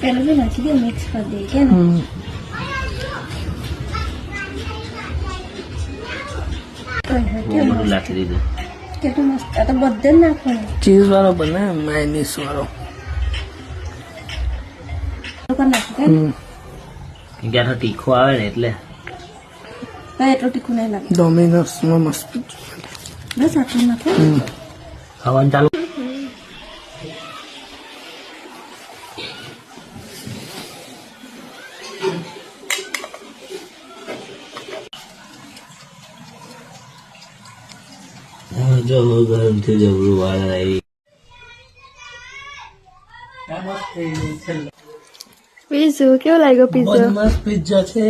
पहले भी नाची दे मिक्स कर दे क्या ना નાખી દીધું કેટલું મસ્ત આ તો બધે નાખવાનું ચીઝ વાળો બને માયનીસ વાળો ઉપર નાખી દે કે આ તીખું આવે ને એટલે તો એટલું તીખું નહીં લાગે ડોમિનોસમાં મસ્ત બસ આટલું નાખો ખાવાનું ચાલુ જો ગરમ થઈ જબરું વાળ આવી પીઝો કેવો લાગ્યો પીઝો મસ્ત પિઝા છે